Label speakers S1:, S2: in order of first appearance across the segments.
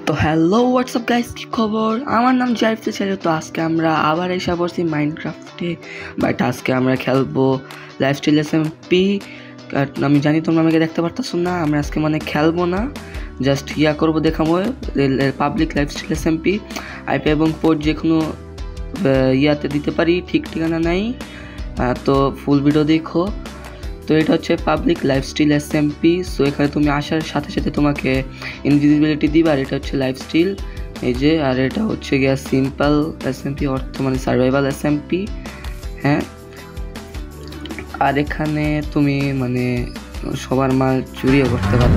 S1: তো hello WhatsApp guys, কি খবর? আমার নাম জাইফ ছিল। তো আজকে আমরা আবার এসে পড়ছি মাইনক্রাফটে। বাট আজকে আমরা খেলবো লাইফস্টাইল এসএমপি। আমি জানি তোমরা আমাকে দেখতে পারতেছো না, আমরা আজকে মানে খেলবো না, জাস্ট করবো, দেখাবো পাবলিক লাইফস্টাইল এসএমপি। আইপি এবং পোর্ট যে কোনো ইয়াতে দিতে পারি, ঠিক ঠিকানা নাই। তো ফুল ভিডিও দেখো। তো এটা হচ্ছে পাবলিক লাইফস্টাইল এসএমপি। সো এখানে তুমি আসার সাথে সাথে তোমাকে ইনভিজিবিলিটি দিবে, আর এটা হচ্ছে লাইফস্টাইল, এই যে। আর এটা হচ্ছে গিয়া সিম্পল এসএমপি, অর্থ মানে সার্ভাইভাল এসএমপি। হ্যাঁ, আর এখানে তুমি মানে সবার মাল চুরিও করতে পারো।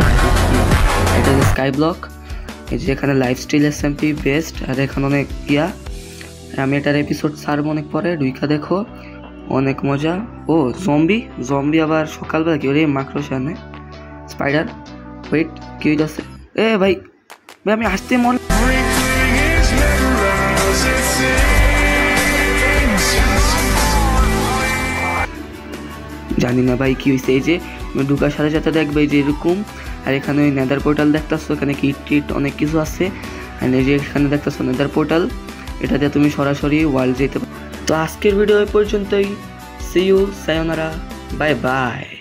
S1: এটা হচ্ছে স্কাই ব্লক, এই যে। এখানে লাইফস্টাইল এসএমপি বেস্ট। আর এখানে অনেক আমি এটার এপিসোড ছাড়বো অনেক পরে, ঢুইকা দেখো, অনেক মজা। ও জম্বি আবার সকালবেলা কি ওরে মাকড়সা স্পাইডার। ওয়েট, কি হইতাছে? ভাই আমি আসতে জানি না ভাই কি হয়েছে। এই যে ঢুকার সাথে সাথে দেখবে যে এরকম। আর এখানে ওই নেদার পোর্টাল দেখতেছো, এখানে কিট অনেক কিছু আছে। আর এই যে এখানে দেখতেছো নেদার পোর্টাল, এটাতে তুমি সরাসরি ওয়ার্ল্ড যেতে পারো। তো আজকের ভিডিও এই পর্যন্তই। সি ইউ, সায়োনারা, বাই বাই।